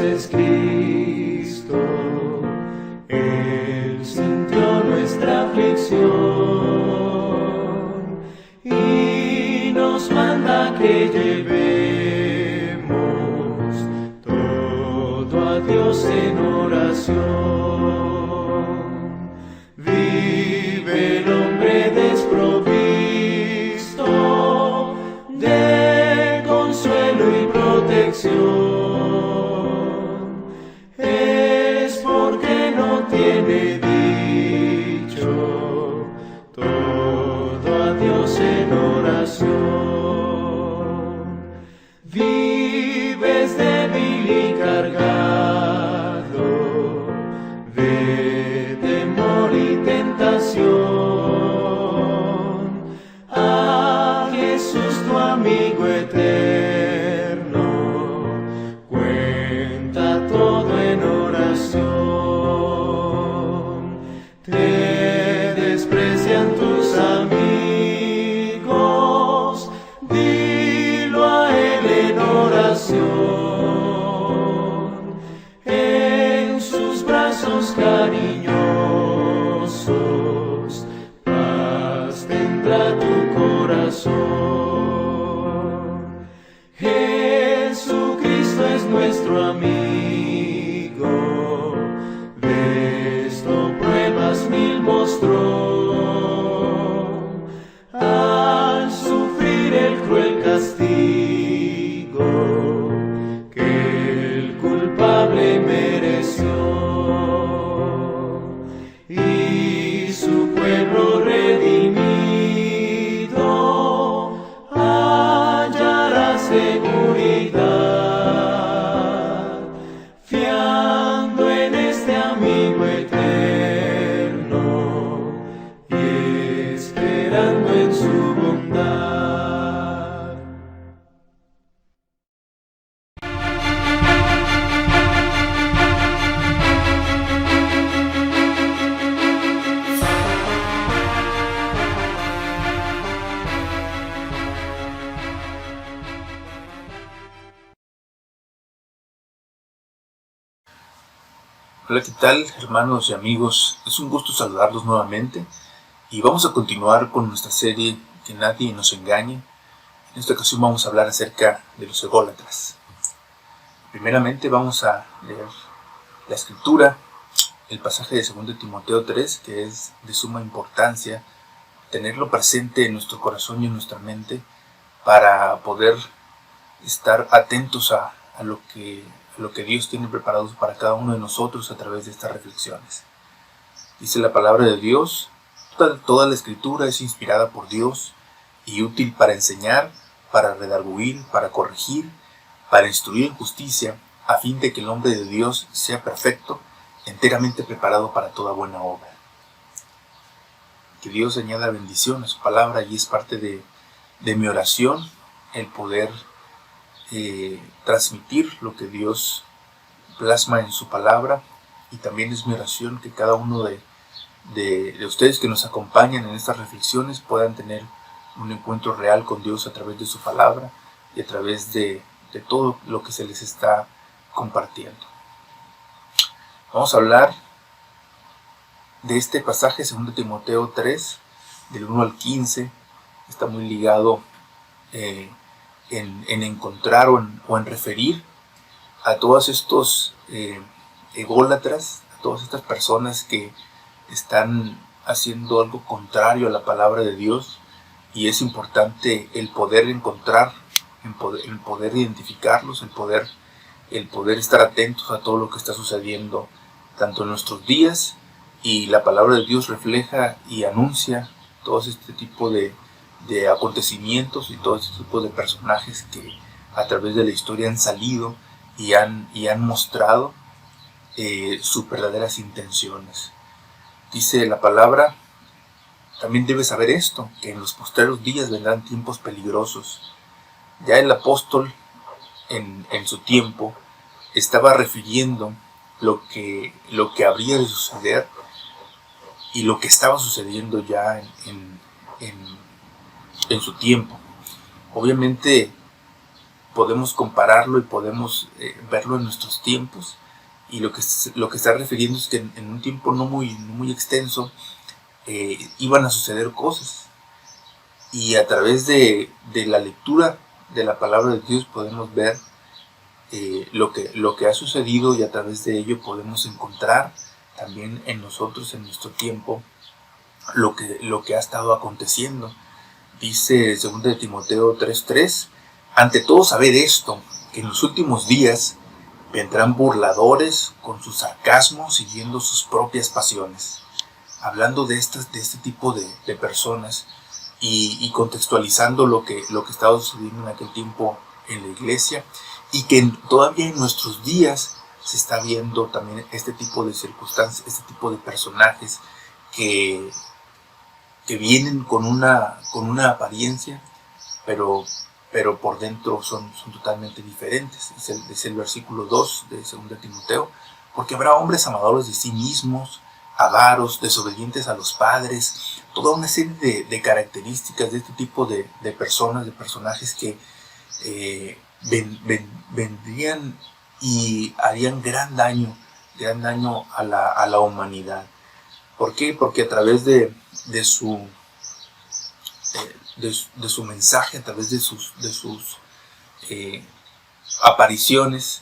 es Cristo, Él sintió nuestra aflicción y nos manda que llevemos todo a Dios en oración. Vive el hombre desprovisto de consuelo y protección, es porque no tiene dicho todo a Dios en oración. Vives débil y cargado de temor y tentación, a Jesús tu amigo eterno cuenta todo en oración. Te desprecian tus amigos, dilo a Él en oración, en sus brazos cariñosos paz tendrá tu corazón. Jesucristo es nuestro amigo, de esto pruebas mil mostró, al sufrir el cruel castigo que el culpable mereció, y su pueblo redimido hallará seguridad, fiando en este amigo eterno y esperando en su bondad. Hola, ¿qué tal, hermanos y amigos? Es un gusto saludarlos nuevamente y vamos a continuar con nuestra serie Que nadie nos engañe. En esta ocasión vamos a hablar acerca de los ególatras. Primeramente vamos a leer la escritura, el pasaje de 2 Timoteo 3, que es de suma importancia tenerlo presente en nuestro corazón y en nuestra mente para poder estar atentos a lo que Dios tiene preparado para cada uno de nosotros a través de estas reflexiones. Dice la palabra de Dios: toda la escritura es inspirada por Dios y útil para enseñar, para redarguir, para corregir, para instruir en justicia, a fin de que el hombre de Dios sea perfecto, enteramente preparado para toda buena obra. Que Dios añada bendición a su palabra, y es parte de mi oración el poder transmitir lo que Dios plasma en su palabra, y también es mi oración que cada uno de ustedes que nos acompañan en estas reflexiones puedan tener un encuentro real con Dios a través de su palabra y a través de todo lo que se les está compartiendo. Vamos a hablar de este pasaje, 2 Timoteo 3, del 1 al 15. Está muy ligado en encontrar o en referir a todos estos ególatras, a todas estas personas que están haciendo algo contrario a la palabra de Dios, y es importante el poder encontrar, el poder identificarlos, el poder estar atentos a todo lo que está sucediendo tanto en nuestros días, y la palabra de Dios refleja y anuncia todo este tipo de acontecimientos y todo este tipo de personajes que a través de la historia han salido y han mostrado sus verdaderas intenciones. Dice la palabra: también debes saber esto, que en los postreros días vendrán tiempos peligrosos. Ya el apóstol en su tiempo estaba refiriendo lo que habría de suceder y lo que estaba sucediendo ya en su tiempo. Obviamente podemos compararlo y podemos verlo en nuestros tiempos. Y lo que está refiriendo es que en un tiempo no muy extenso iban a suceder cosas. Y a través de la lectura de la palabra de Dios podemos ver lo que ha sucedido, y a través de ello podemos encontrar también en nosotros, en nuestro tiempo, lo que ha estado aconteciendo. Dice 2 de Timoteo 3:3: ante todo sabed esto, que en los últimos días vendrán burladores con su sarcasmo, siguiendo sus propias pasiones. Hablando de este tipo de personas, y contextualizando lo que estaba sucediendo en aquel tiempo en la iglesia, y que todavía en nuestros días se está viendo también este tipo de circunstancias, este tipo de personajes que vienen con una apariencia, pero por dentro son totalmente diferentes. Es el versículo 2 de 2 de Timoteo: porque habrá hombres amadores de sí mismos, avaros, desobedientes a los padres, toda una serie de características de este tipo de personas, de personajes que vendrían y harían gran daño a la humanidad. ¿Por qué? Porque a través de su mensaje, a través de sus apariciones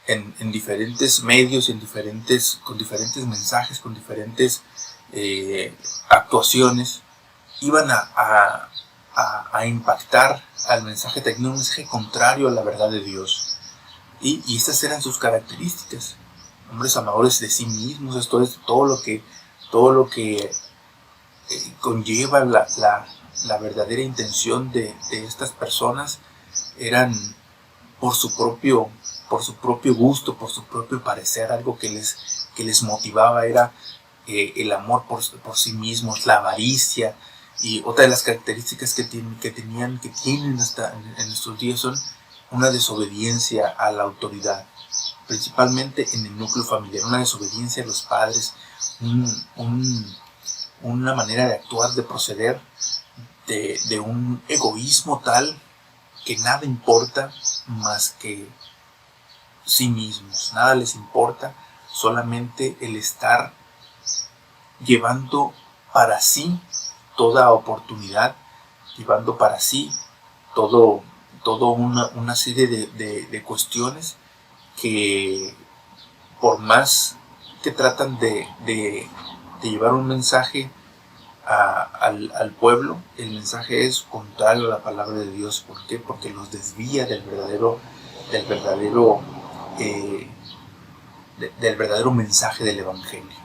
en diferentes medios, con diferentes mensajes, con diferentes actuaciones, iban a impactar al mensaje, teniendo un mensaje contrario a la verdad de Dios. Y estas eran sus características: hombres amadores de sí mismos. Esto es todo lo que conlleva la verdadera intención de estas personas. Eran por su propio gusto, por su propio parecer. Algo que les motivaba era el amor por sí mismos, la avaricia. Y otra de las características que tienen hasta en nuestros días son una desobediencia a la autoridad, principalmente en el núcleo familiar, una desobediencia a los padres, una manera de actuar, de proceder, de un egoísmo tal que nada importa más que sí mismos. Nada les importa, solamente el estar llevando para sí toda oportunidad, llevando para sí todo una serie de cuestiones que, por más que tratan de llevar un mensaje al pueblo, el mensaje es contrario a la palabra de Dios. ¿Por qué? Porque los desvía del verdadero mensaje del evangelio.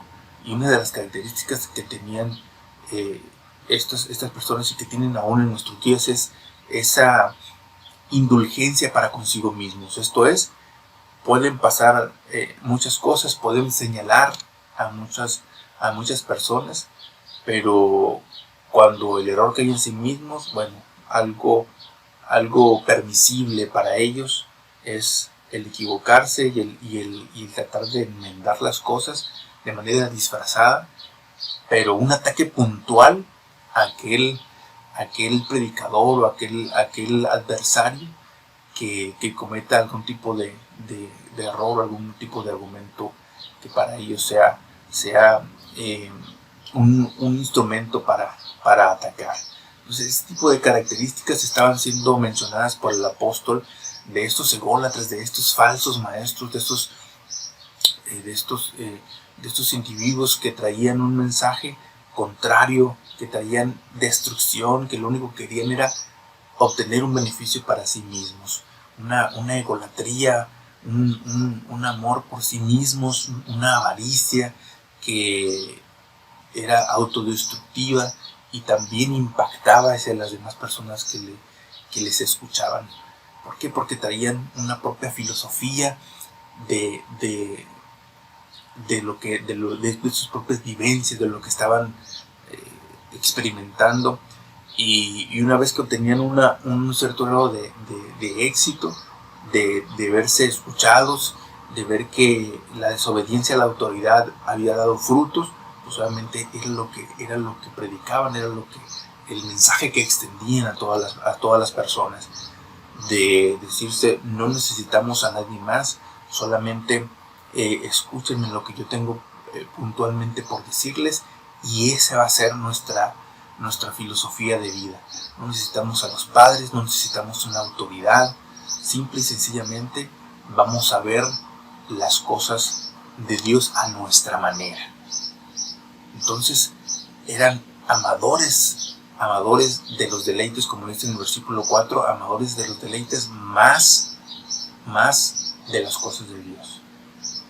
Y una de las características que tenían estas personas, y que tienen aún en nuestros días, es esa indulgencia para consigo mismos. Esto es, pueden pasar muchas cosas, pueden señalar a muchas personas, pero cuando el error cae en sí mismos, bueno, algo permisible para ellos es el equivocarse y el tratar de enmendar las cosas de manera disfrazada. Pero un ataque puntual a aquel predicador o aquel adversario que cometa algún tipo de error, algún tipo de argumento que para ellos sea un instrumento para atacar. Entonces, este tipo de características estaban siendo mencionadas por el apóstol, de estos ególatras, de estos falsos maestros, de estos individuos que traían un mensaje contrario, que traían destrucción, que lo único que querían era obtener un beneficio para sí mismos, una egolatría, un amor por sí mismos, una avaricia que era autodestructiva y también impactaba hacia las demás personas que les escuchaban. ¿Por qué? Porque traían una propia filosofía de sus propias vivencias, de lo que estaban experimentando. Y una vez que obtenían un cierto grado de éxito, de verse escuchados, de ver que la desobediencia a la autoridad había dado frutos, pues obviamente era lo que predicaban, era el mensaje que extendían a todas las personas. de decirse, no necesitamos a nadie más, solamente escúchenme lo que yo tengo puntualmente por decirles, y esa va a ser nuestra filosofía de vida. No necesitamos a los padres, no necesitamos una autoridad, simple y sencillamente vamos a ver las cosas de Dios a nuestra manera. Entonces eran amadores de los deleites, como dice en el versículo 4, amadores de los deleites más de las cosas de Dios.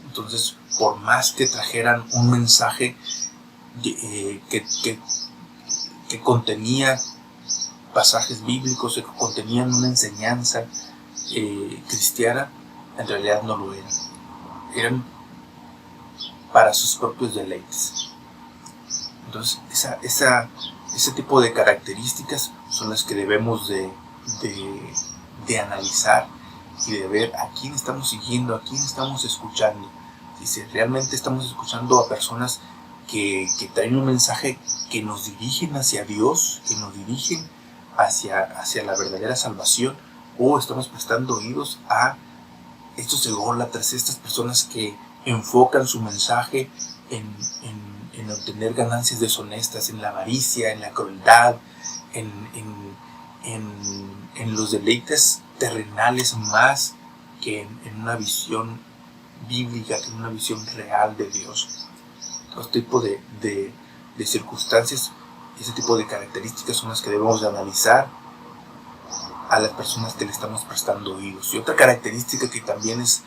Entonces, por más que trajeran un mensaje que contenía pasajes bíblicos, que contenían una enseñanza cristiana, en realidad no lo eran. Eran para sus propios deleites. Entonces, ese tipo de características son las que debemos de analizar y de ver a quién estamos siguiendo, a quién estamos escuchando. Si realmente estamos escuchando a personas que traen un mensaje que nos dirigen hacia Dios, que nos dirigen hacia la verdadera salvación, o estamos prestando oídos a estos ególatras, estas personas que enfocan su mensaje en obtener ganancias deshonestas, en la avaricia, en la crueldad, en los deleites terrenales más que en una visión bíblica, que en una visión real de Dios. Todo tipo de circunstancias, ese tipo de características son las que debemos de analizar a las personas que le estamos prestando oídos. Y otra característica que también es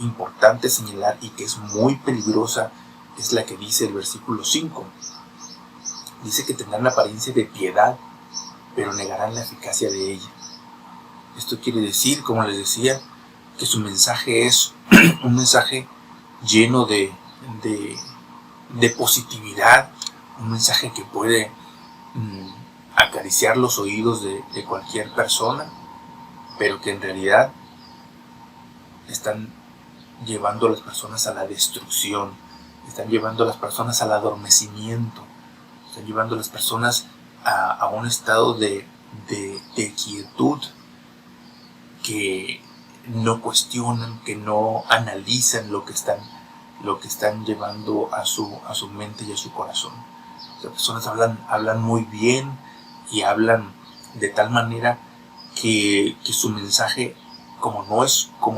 importante señalar y que es muy peligrosa es la que dice el versículo 5. Dice que tendrán la apariencia de piedad, pero negarán la eficacia de ella. Esto quiere decir, como les decía, que su mensaje es un mensaje lleno de positividad, un mensaje que puede acariciar los oídos de cualquier persona, pero que en realidad están llevando a las personas a la destrucción, están llevando a las personas al adormecimiento, están llevando a las personas a un estado de quietud, que no cuestionan, que no analizan lo que están llevando a su mente y a su corazón. Las personas hablan muy bien y hablan de tal manera que su mensaje, como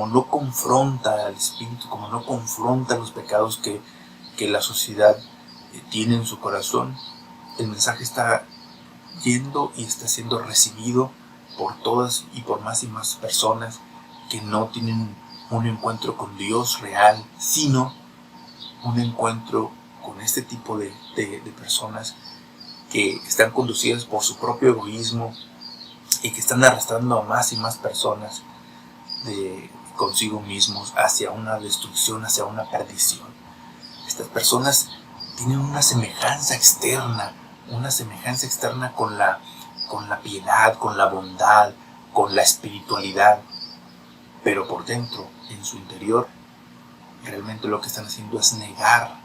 no confronta al espíritu, como no confronta los pecados que la sociedad tiene en su corazón, el mensaje está yendo y está siendo recibido por todas y por más personas que no tienen un encuentro con Dios real, sino un encuentro con este tipo de personas que están conducidas por su propio egoísmo y que están arrastrando a más y más personas consigo mismos hacia una destrucción, hacia una perdición. Estas personas tienen una semejanza externa con la piedad, con la bondad, con la espiritualidad, pero por dentro, en su interior, realmente lo que están haciendo es negar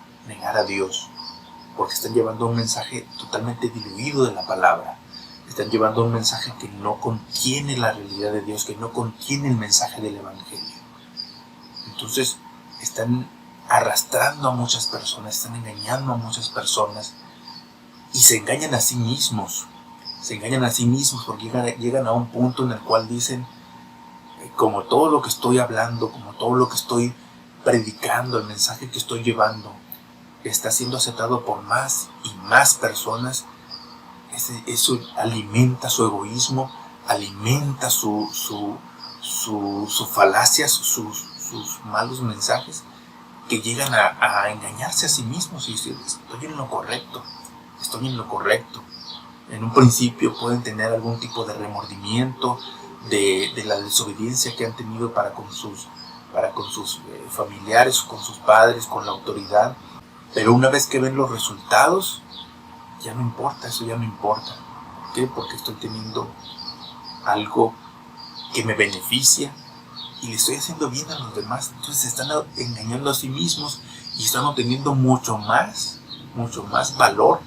a Dios, porque están llevando un mensaje totalmente diluido de la palabra, están llevando un mensaje que no contiene la realidad de Dios, que no contiene el mensaje del Evangelio. Entonces están arrastrando a muchas personas, están engañando a muchas personas y se engañan a sí mismos, porque llegan a un punto en el cual dicen, como todo lo que estoy hablando, como todo lo que estoy predicando, el mensaje que estoy llevando está siendo aceptado por más y más personas, eso alimenta su egoísmo, alimenta sus falacias, sus malos mensajes, que llegan a engañarse a sí mismos y decir, estoy en lo correcto. En un principio pueden tener algún tipo de remordimiento de la desobediencia que han tenido para con sus familiares, con sus padres, con la autoridad, pero una vez que ven los resultados, eso ya no importa. ¿Por qué? Porque estoy teniendo algo que me beneficia y le estoy haciendo bien a los demás. Entonces se están engañando a sí mismos y están obteniendo mucho más valor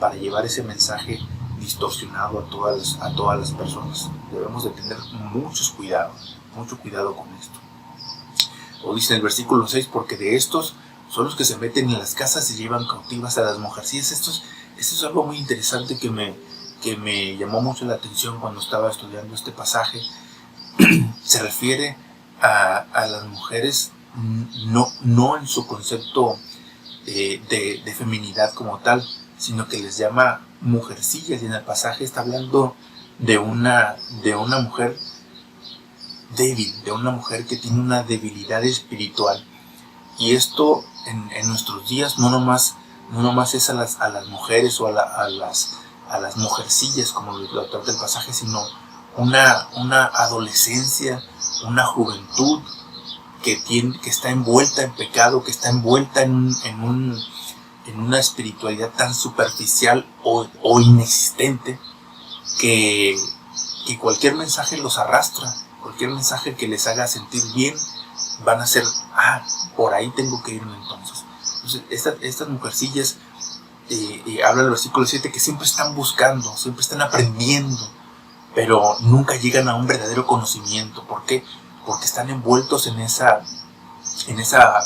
para llevar ese mensaje distorsionado a todas las personas. Debemos de tener mucho cuidado con esto. O dice en el versículo 6, porque de estos son los que se meten en las casas y llevan cautivas a las mujercillas. Esto es algo muy interesante que me llamó mucho la atención cuando estaba estudiando este pasaje. Se refiere a las mujeres no en su concepto de feminidad como tal, sino que les llama mujercillas, y en el pasaje está hablando de una mujer débil, de una mujer que tiene una debilidad espiritual. Y esto en nuestros días no nomás es a las mujeres o a las mujercillas, como lo trata el pasaje, sino una adolescencia, una juventud que está envuelta en pecado, que está envuelta en una espiritualidad tan superficial o inexistente, que cualquier mensaje los arrastra, cualquier mensaje que les haga sentir bien, van a ser, por ahí tengo que irme entonces. Entonces estas mujercillas, habla el versículo 7, que siempre están buscando, siempre están aprendiendo, pero nunca llegan a un verdadero conocimiento. ¿Por qué? Porque están envueltos en esa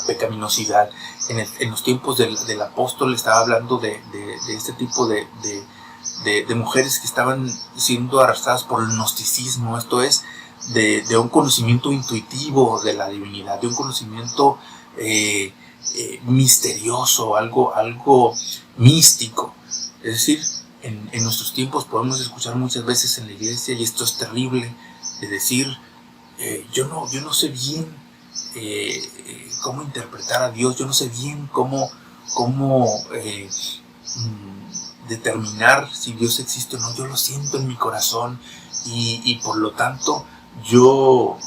pecaminosidad. En los tiempos del apóstol estaba hablando de este tipo de mujeres que estaban siendo arrastradas por el gnosticismo, esto es, de un conocimiento intuitivo de la divinidad, de un conocimiento misterioso, algo místico. Es decir, en nuestros tiempos podemos escuchar muchas veces en la iglesia, y esto es terrible, de decir, yo no sé bien cómo interpretar a Dios, yo no sé bien cómo determinar si Dios existe o no, yo lo siento en mi corazón, y por lo tanto yo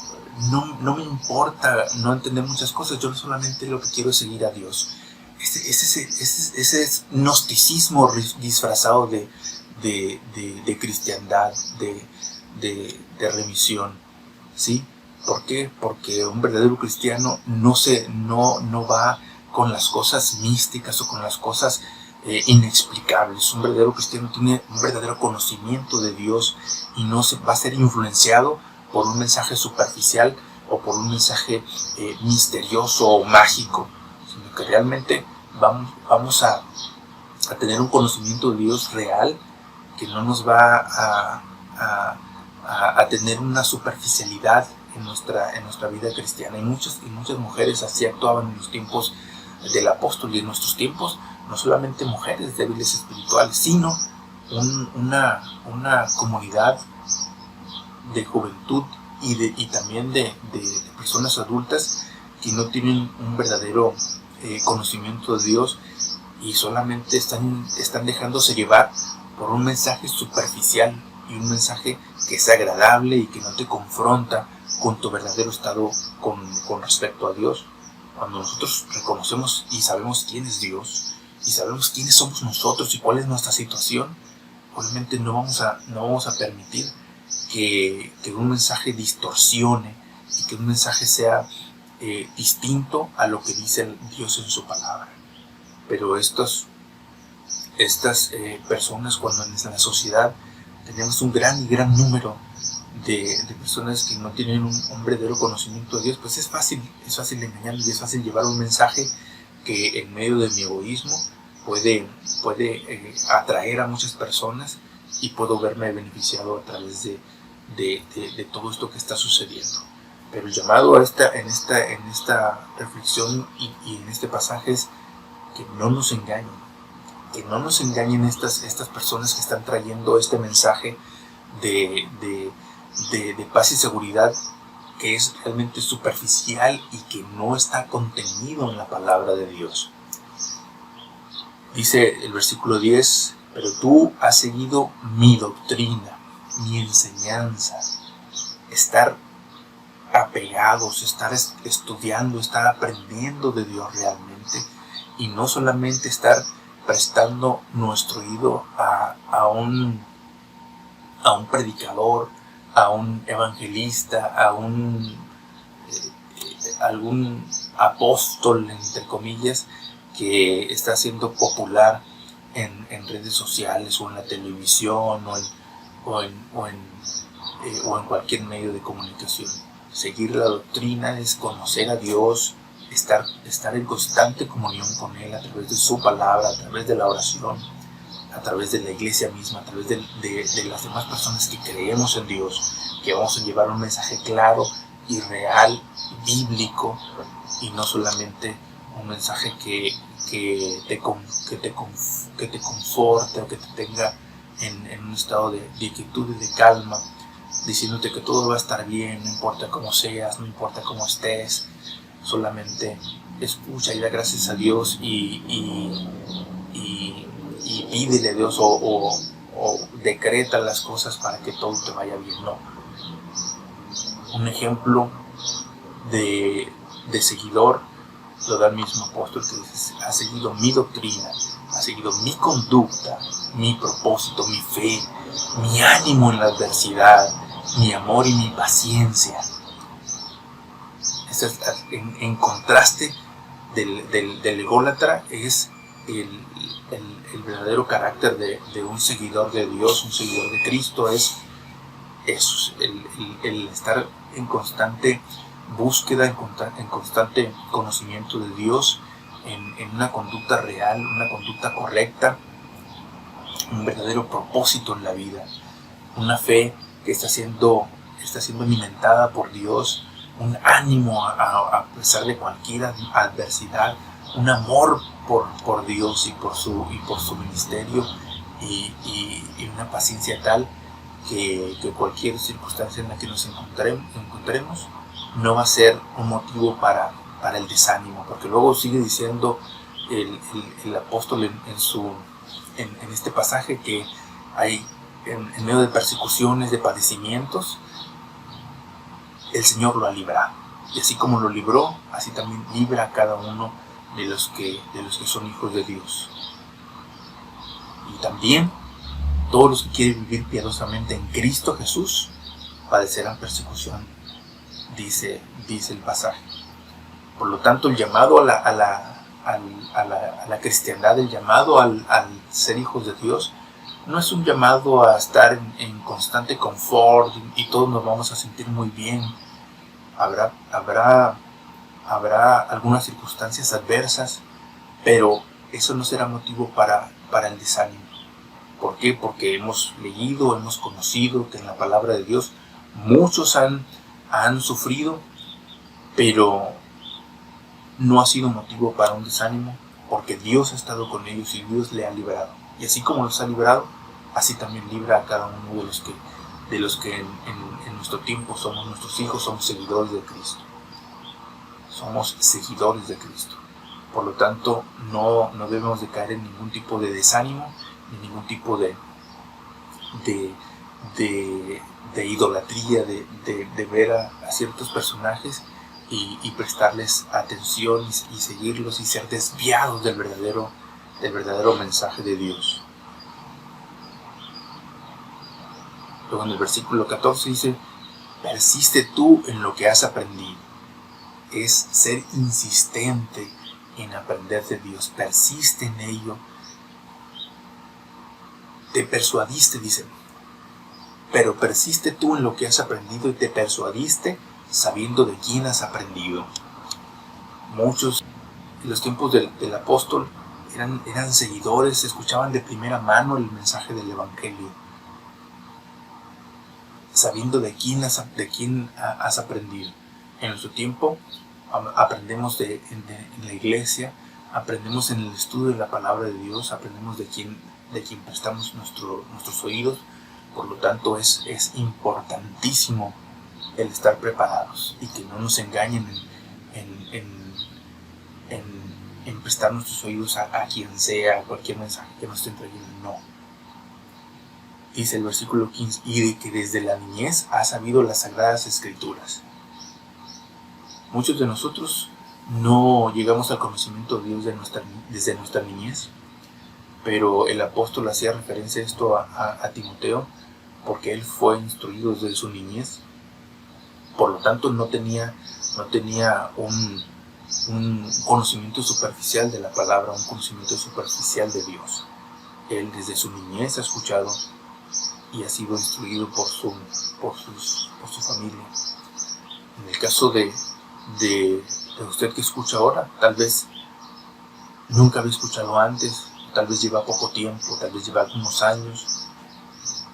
no me importa no entender muchas cosas, yo solamente lo que quiero es seguir a Dios. Ese es gnosticismo disfrazado de cristiandad, de remisión, ¿sí? ¿Por qué? Porque un verdadero cristiano no va con las cosas místicas o con las cosas inexplicables. Un verdadero cristiano tiene un verdadero conocimiento de Dios y no se va a ser influenciado por un mensaje superficial o por un mensaje misterioso o mágico, sino que realmente vamos a tener un conocimiento de Dios real, que no nos va a tener una superficialidad en nuestra vida cristiana. Y muchas mujeres así actuaban en los tiempos del apóstol, y en nuestros tiempos no solamente mujeres débiles espirituales, sino una comunidad de juventud y también de personas adultas que no tienen un verdadero conocimiento de Dios, y solamente están dejándose llevar por un mensaje superficial, y un mensaje que es agradable y que no te confronta con tu verdadero estado con respecto a Dios. Cuando nosotros reconocemos y sabemos quién es Dios, y sabemos quiénes somos nosotros y cuál es nuestra situación, obviamente no vamos a permitir que un mensaje distorsione y que un mensaje sea distinto a lo que dice Dios en su palabra. Pero estas personas, cuando en la sociedad tenemos un gran número de personas que no tienen un verdadero conocimiento de Dios, pues es fácil engañarlos, y es fácil llevar un mensaje que en medio de mi egoísmo puede atraer a muchas personas, y puedo verme beneficiado a través de todo esto que está sucediendo. Pero el llamado en esta reflexión y en este pasaje es que no nos engañen estas personas que están trayendo este mensaje de paz y seguridad, que es realmente superficial y que no está contenido en la palabra de Dios. Dice el versículo 10, pero tú has seguido mi doctrina, mi enseñanza, estar apegados, estar estudiando, estar aprendiendo de Dios realmente, y no solamente estar prestando nuestro oído a un predicador, a un evangelista, a algún apóstol, entre comillas, que está siendo popular en redes sociales o en la televisión o en o en cualquier medio de comunicación. Seguir la doctrina es conocer a Dios, estar en constante comunión con Él a través de su palabra, a través de la oración, a través de la iglesia misma, a través de las demás personas que creemos en Dios, que vamos a llevar un mensaje claro y real, bíblico, y no solamente un mensaje que te conforte o que te tenga en un estado de quietud y de calma, diciéndote que todo va a estar bien, no importa cómo seas, no importa cómo estés, solamente escucha y da gracias a Dios y pídele a Dios o decreta las cosas para que todo te vaya bien. No. Un ejemplo de seguidor lo da el mismo apóstol, que dice: ha seguido mi doctrina, ha seguido mi conducta, mi propósito, mi fe, mi ánimo en la adversidad, mi amor y mi paciencia. Esto es, en contraste del ególatra, es el verdadero carácter de un seguidor de Dios, un seguidor de Cristo. Es eso, el estar en constante búsqueda, en constante conocimiento de Dios, en una conducta real, una conducta correcta, un verdadero propósito en la vida, una fe que está siendo alimentada por Dios, un ánimo a pesar de cualquier adversidad, un amor por Dios y por su ministerio, y una paciencia tal que cualquier circunstancia en la que nos encontremos no va a ser un motivo para el desánimo, porque luego sigue diciendo el apóstol en este pasaje que hay en medio de persecuciones, de padecimientos, el Señor lo ha librado, y así como lo libró, así también libra a cada uno de los que son hijos de Dios. Y también todos los que quieren vivir piadosamente en Cristo Jesús padecerán persecución, dice el pasaje. Por lo tanto, el llamado a la cristiandad, el llamado al ser hijos de Dios, no es un llamado a estar en constante confort y todos nos vamos a sentir muy bien. Habrá algunas circunstancias adversas, pero eso no será motivo para el desánimo. ¿Por qué? Porque hemos leído, hemos conocido que en la palabra de Dios muchos han sufrido, pero no ha sido motivo para un desánimo, porque Dios ha estado con ellos y Dios le ha librado. Y así como los ha librado, así también libra a cada uno de los que en nuestro tiempo somos nuestros hijos, somos seguidores de Cristo. Somos seguidores de Cristo. Por lo tanto, no debemos de caer en ningún tipo de desánimo, ni ningún tipo de idolatría, de ver a ciertos personajes y prestarles atención y seguirlos y ser desviados del verdadero mensaje de Dios. Luego en el versículo 14 dice: persiste tú en lo que has aprendido. Es ser insistente en aprender de Dios, persiste en ello. Te persuadiste, dice, pero persiste tú en lo que has aprendido y te persuadiste sabiendo de quién has aprendido. Muchos en los tiempos del apóstol eran seguidores, escuchaban de primera mano el mensaje del evangelio, sabiendo de quién has aprendido. En nuestro tiempo aprendemos en la iglesia, aprendemos en el estudio de la palabra de Dios, aprendemos de quien prestamos nuestros oídos. Por lo tanto, es importantísimo el estar preparados y que no nos engañen en prestar nuestros oídos a quien sea, a cualquier mensaje que nos estén trayendo. No. Dice el versículo 15: y de que desde la niñez has sabido las sagradas escrituras. Muchos de nosotros no llegamos al conocimiento de Dios desde nuestra niñez, pero el apóstol hacía referencia a esto a Timoteo, porque él fue instruido desde su niñez. Por lo tanto, no tenía un conocimiento superficial de la palabra, un conocimiento superficial de Dios. Él desde su niñez ha escuchado y ha sido instruido por su familia. En el caso de usted que escucha ahora, tal vez nunca había escuchado antes, tal vez lleva poco tiempo, tal vez lleva algunos años,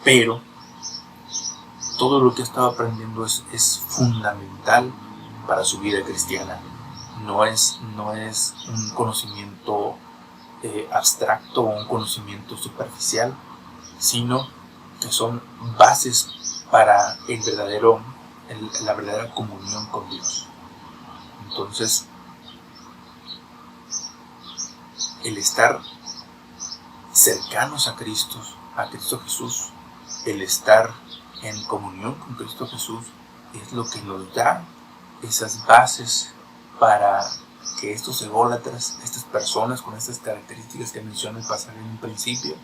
pero todo lo que ha estado aprendiendo es fundamental para su vida cristiana. No es un conocimiento abstracto o un conocimiento superficial, sino que son bases para la verdadera comunión con Dios. Entonces, el estar cercanos a Cristo Jesús, el estar en comunión con Cristo Jesús, es lo que nos da esas bases para que estos ególatras, estas personas con estas características que menciona el pasaje en un principio,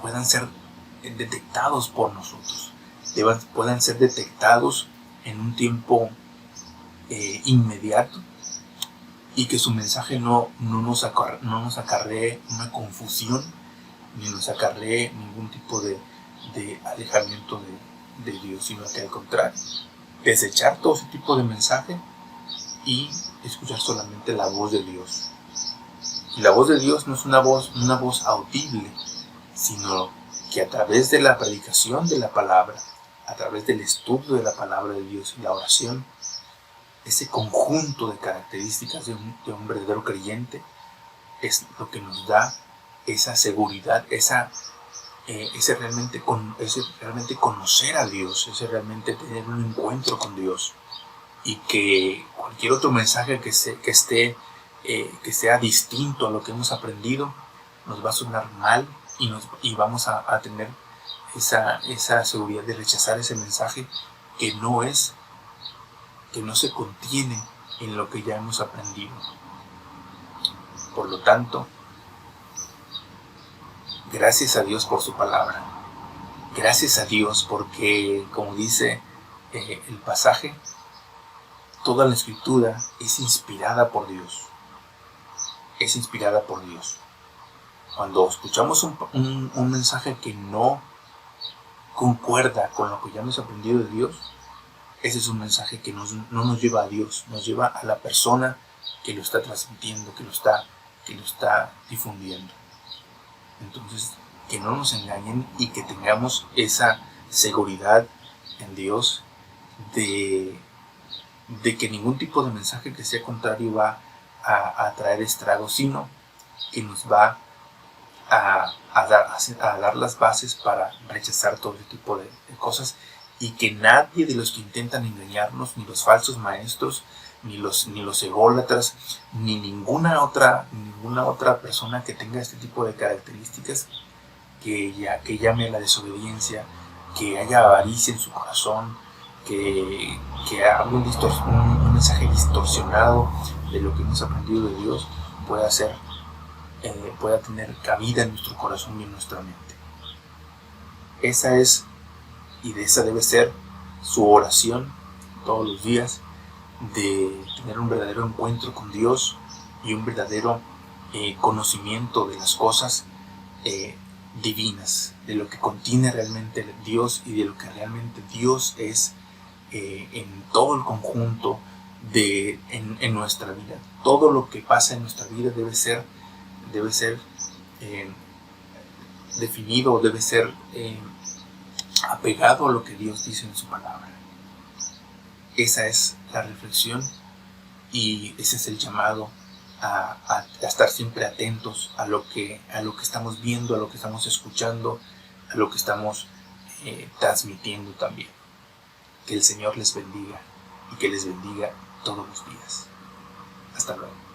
puedan ser detectados por nosotros, puedan ser detectados en un tiempo inmediato, y que su mensaje no nos acarree una confusión, ni nos acarree ningún tipo de alejamiento de Dios, sino que al contrario, desechar todo ese tipo de mensaje y escuchar solamente la voz de Dios. Y la voz de Dios no es una voz audible, sino que a través de la predicación de la palabra, a través del estudio de la palabra de Dios y la oración, ese conjunto de características de un verdadero creyente es lo que nos da esa seguridad, ese realmente conocer a Dios, ese realmente tener un encuentro con Dios, y que cualquier otro mensaje que sea distinto a lo que hemos aprendido nos va a sonar mal, y vamos a tener esa seguridad de rechazar ese mensaje que no se contiene en lo que ya hemos aprendido. Por lo tanto, gracias a Dios por su palabra. Gracias a Dios porque, como dice el pasaje, toda la escritura es inspirada por Dios. Es inspirada por Dios. Cuando escuchamos un mensaje que no concuerda con lo que ya hemos aprendido de Dios, ese es un mensaje que no nos lleva a Dios, nos lleva a la persona que lo está transmitiendo, que lo está difundiendo. Entonces, que no nos engañen y que tengamos esa seguridad en Dios de que ningún tipo de mensaje que sea contrario va a traer estragos, sino que nos va a dar las bases para rechazar todo ese tipo de cosas, y que nadie de los que intentan engañarnos, ni los falsos maestros, ni los ególatras, ni ninguna otra persona que tenga este tipo de características, que llame a la desobediencia, que haya avaricia en su corazón, que hable un mensaje distorsionado de lo que hemos aprendido de Dios, pueda tener cabida en nuestro corazón y en nuestra mente. Esa es, y de esa debe ser su oración todos los días, de tener un verdadero encuentro con Dios y un verdadero conocimiento de las cosas divinas, de lo que contiene realmente Dios y de lo que realmente Dios es en todo el conjunto en nuestra vida. Todo lo que pasa en nuestra vida debe ser definido, debe ser apegado a lo que Dios dice en su palabra. Esa es la reflexión, y ese es el llamado a estar siempre atentos a lo que estamos viendo, a lo que estamos escuchando, a lo que estamos transmitiendo también. Que el Señor les bendiga y que les bendiga todos los días. Hasta luego.